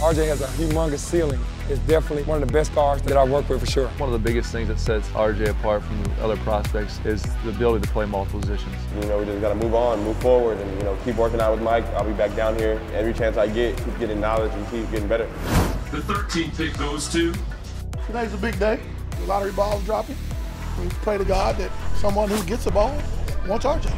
RJ has a humongous ceiling. It's definitely one of the best guards that I work with for sure. One of the biggest things that sets RJ apart from the other prospects is the ability to play multiple positions. You know, we just got to move on, move forward, and, you know, keep working out with Mike. I'll be back down here every chance I get, keep getting knowledge and keep getting better. The 13th pick goes to... Today's a big day. The lottery ball's dropping. We pray to God that someone who gets the ball wants RJ.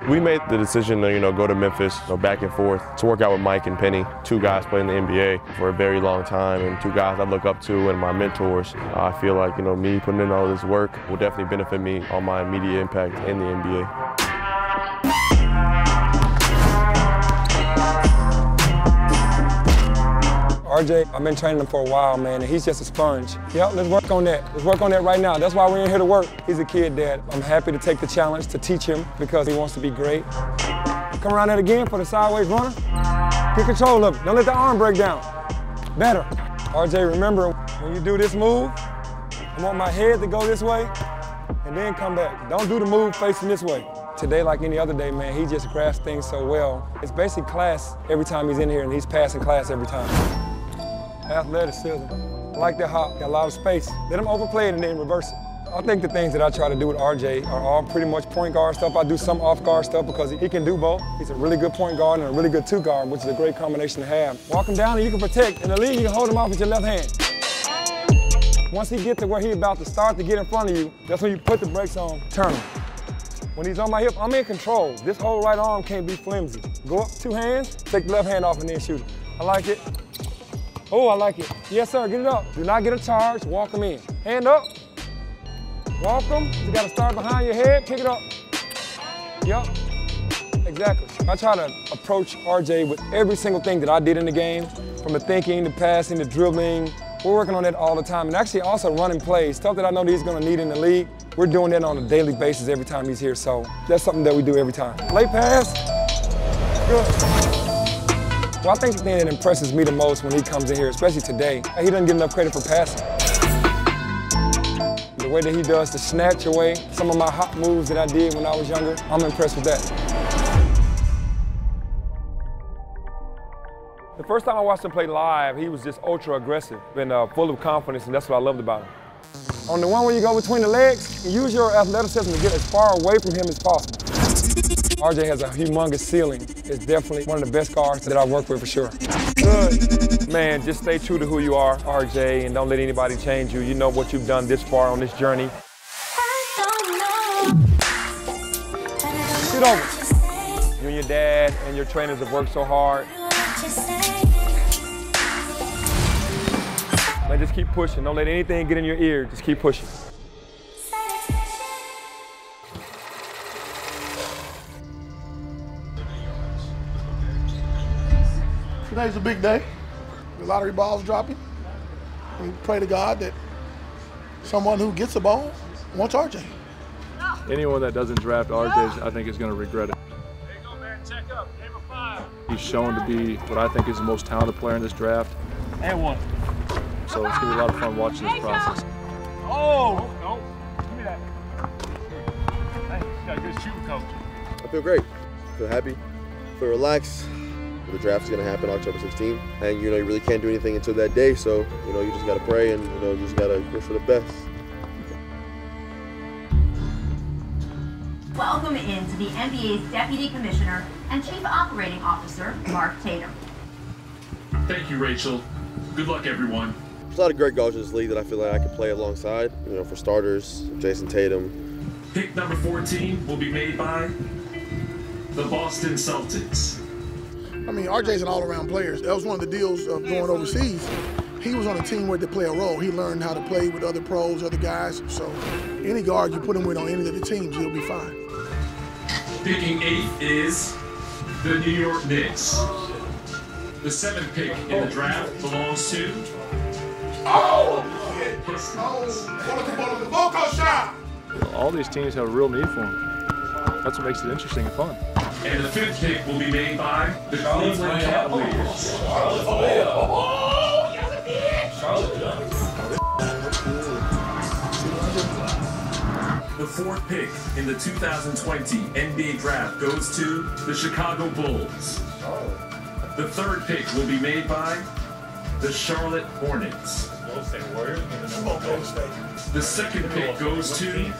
We made the decision to, go to Memphis, back and forth, to work out with Mike and Penny, two guys playing in the NBA for a very long time, and two guys I look up to and my mentors. I feel like, me putting in all this work will definitely benefit me on my immediate impact in the NBA. RJ, I've been training him for a while, man, and he's just a sponge. Yep, let's work on that. Let's work on that right now. That's why we're in here to work. He's a kid that I'm happy to take the challenge to teach him because he wants to be great. Come around that again for the sideways runner. Get control of it. Don't let the arm break down. Better. RJ, remember, when you do this move, I want my head to go this way and then come back. Don't do the move facing this way. Today, like any other day, man, he just grasps things so well. It's basic class every time he's in here, and he's passing class every time. Athleticism. I like that hop, got a lot of space. Let him overplay it and then reverse it. I think the things that I try to do with RJ are all pretty much point guard stuff. I do some off guard stuff because he can do both. He's a really good point guard and a really good two guard, which is a great combination to have. Walk him down and you can protect. In the league, you can hold him off with your left hand. Once he gets to where he's about to start to get in front of you, that's when you put the brakes on, turn him. When he's on my hip, I'm in control. This whole right arm can't be flimsy. Go up, two hands, take the left hand off and then shoot it. I like it. Oh, I like it. Yes, sir, get it up. Do not get a charge, walk him in. Hand up, walk him. You gotta start behind your head, pick it up. Yep, exactly. I try to approach RJ with every single thing that I did in the game, from the thinking, the passing, the dribbling. We're working on that all the time, and actually also running plays, stuff that I know that he's gonna need in the league. We're doing that on a daily basis every time he's here, so that's something that we do every time. Late pass, good. Well, I think the thing that impresses me the most when he comes in here, especially today, he doesn't get enough credit for passing. The way that he does the snatch away, some of my hot moves that I did when I was younger, I'm impressed with that. The first time I watched him play live, he was just ultra aggressive and full of confidence, and that's what I loved about him. On the one where you go between the legs, you use your athleticism to get as far away from him as possible. RJ has a humongous ceiling. It's definitely one of the best guards that I've worked with for sure. Good. Man, just stay true to who you are, RJ, and don't let anybody change you. You know what you've done this far on this journey. Sit over. You and your dad and your trainers have worked so hard. Man, just keep pushing. Don't let anything get in your ear. Just keep pushing. Today's a big day. The lottery ball's dropping. We pray to God that someone who gets the ball wants RJ. Anyone that doesn't draft RJ, I think, is going to regret it. There you go, man. Check up. Game of 5. He's shown to be what I think is the most talented player in this draft. And 1. So it's going to be a lot of fun watching this process. Oh, no. Give me that. Hey, you got a good shooting coach. I feel great. I feel happy. I feel relaxed. The draft is going to happen October 16th, and you really can't do anything until that day, so you just got to pray and you just got to wish for the best. Welcome into the NBA's Deputy Commissioner and Chief Operating Officer, Mark Tatum. Thank you, Rachel. Good luck, everyone. There's a lot of great guards in this league that I feel like I could play alongside. For starters, Jason Tatum. Pick number 14 will be made by the Boston Celtics. I mean, RJ's an all-around player. That was one of the deals of going overseas. He was on a team where to play a role. He learned how to play with other pros, other guys. So any guard you put him with on any of the teams, he'll be fine. Picking 8 is the New York Knicks. The 7th pick in the draft belongs to... All these teams have a real need for him. That's what makes it interesting and fun. And the 5th pick will be made by the Cleveland Cavaliers. The 4th pick in the 2020 NBA Draft goes to the Chicago Bulls. The 3rd pick will be made by the Charlotte Hornets. The 2nd pick goes to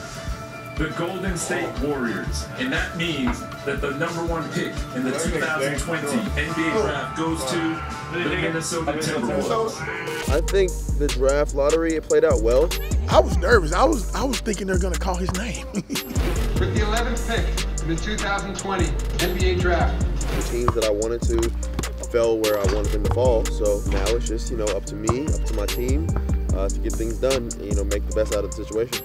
the Golden State Warriors. And that means that the #1 pick in the 2020 NBA Draft goes to the Minnesota Timberwolves. I think the draft lottery, it played out well. I was nervous. I was thinking they're gonna call his name. With the 11th pick in the 2020 NBA Draft. The teams that I wanted to fell where I wanted them to fall. So now it's just, up to me, up to my team to get things done, and, make the best out of the situation.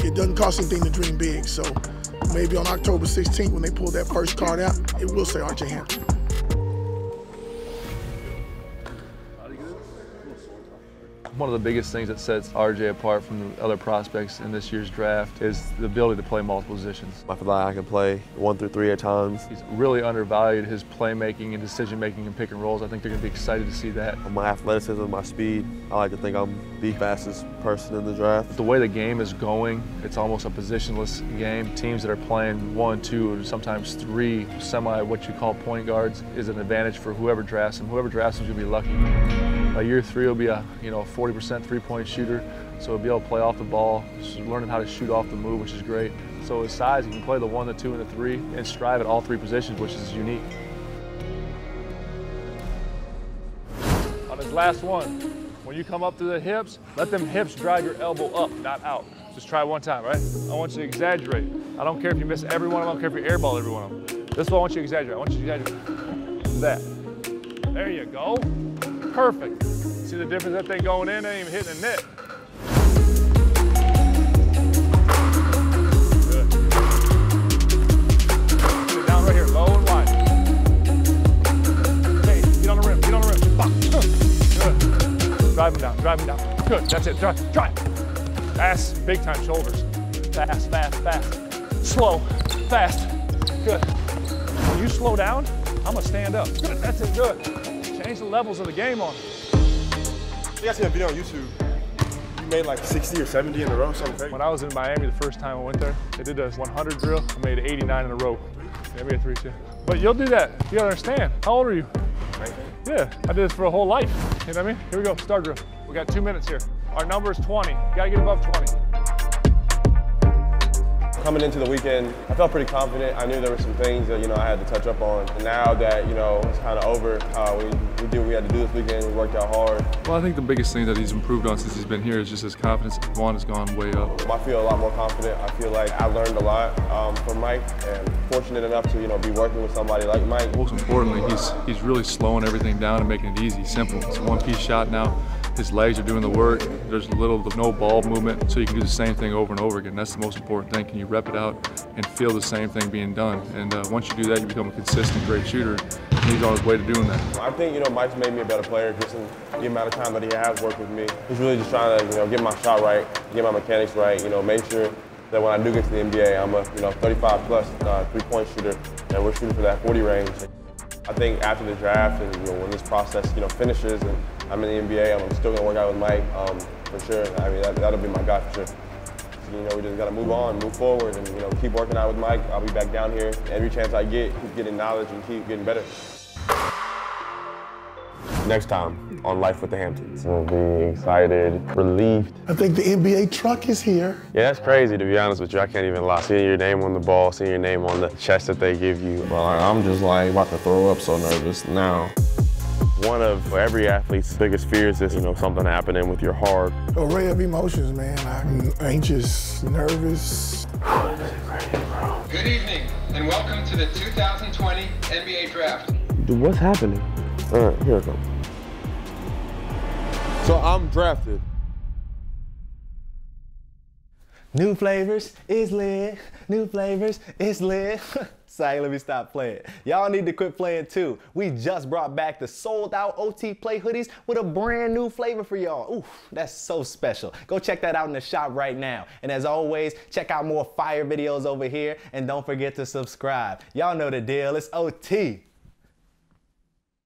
It doesn't cost anything to dream big, so maybe on October 16th when they pull that first card out, it will say RJ Hampton. One of the biggest things that sets RJ apart from the other prospects in this year's draft is the ability to play multiple positions. I feel like I can play 1 through 3 at times. He's really undervalued his playmaking and decision-making and pick and rolls. I think they're going to be excited to see that. My athleticism, my speed, I like to think I'm the fastest person in the draft. The way the game is going, it's almost a positionless game. Teams that are playing 1, 2, or sometimes 3 what you call point guards is an advantage for whoever drafts him. Whoever drafts him is going to be lucky. By year 3, he'll be a 40% three-point shooter, so he'll be able to play off the ball, just learning how to shoot off the move, which is great. So his size, he can play the 1, the 2, and the 3, and strive at all 3 positions, which is unique. On his last one, when you come up to the hips, let them hips drive your elbow up, not out. Just try one time, right? I want you to exaggerate. I don't care if you miss every one of them, I don't care if you airball every one of them. This is what I want you to exaggerate. I want you to exaggerate that. There you go. Perfect. See the difference? That thing going in, ain't even hitting the net. Good. Put it down right here, low and wide. Okay, get on the rim, get on the rim. Good. Drive him down, drive him down. Good, that's it, drive. Fast, big time shoulders. Fast, fast, fast. Slow, fast. Good. When you slow down, I'm gonna stand up. Good, that's it, good. Change the levels of the game on. I think I seen a video on YouTube. You made like 60 or 70 in a row, something crazy. When I was in Miami the first time I went there, they did a 100 drill. I made 89 in a row. Yeah, made 3 too. But you'll do that. You gotta understand. How old are you? 19. Yeah, I did this for a whole life. You know what I mean? Here we go, start drill. We got 2 minutes here. Our number is 20. You gotta get above 20. Coming into the weekend, I felt pretty confident. I knew there were some things that, I had to touch up on. And now that, it's kind of over, we did what we had to do this weekend. We worked out hard. Well, I think the biggest thing that he's improved on since he's been here is just his confidence. One has gone way up. I feel a lot more confident. I feel like I learned a lot from Mike, and fortunate enough to, be working with somebody like Mike. Most importantly, he's really slowing everything down and making it easy, simple. It's a one-piece shot now. His legs are doing the work. There's little to no ball movement, so you can do the same thing over and over again. That's the most important thing. Can you rep it out and feel the same thing being done? And once you do that, you become a consistent, great shooter. And he's on his way to doing that. I think, Mike's made me a better player just in the amount of time that he has worked with me. He's really just trying to, get my shot right, get my mechanics right, make sure that when I do get to the NBA, I'm a, 35-plus three-point shooter, and we're shooting for that 40 range. I think after the draft and when this process finishes and I'm in the NBA, I'm still gonna work out with Mike for sure. I mean that'll be my guy for sure. So, we just gotta move on, move forward, and keep working out with Mike. I'll be back down here every chance I get, keep getting knowledge and keep getting better. Next time on Life with the Hamptons. We'll be excited, relieved. I think the NBA truck is here. Yeah, that's crazy, to be honest with you. I can't even lie. Seeing your name on the ball, seeing your name on the chest that they give you. Well, I'm just about to throw up, so nervous now. One of every athlete's biggest fears is, something happening with your heart. Array of emotions, man. I'm anxious, nervous. Good evening, and welcome to the 2020 NBA Draft. Dude, what's happening? All right, here it comes. So I'm drafted. New flavors is lit. New flavors is lit. Sorry, let me stop playing. Y'all need to quit playing too. We just brought back the sold out OT Play hoodies with a brand new flavor for y'all. Ooh, that's so special. Go check that out in the shop right now. And as always, check out more fire videos over here and don't forget to subscribe. Y'all know the deal, it's OT.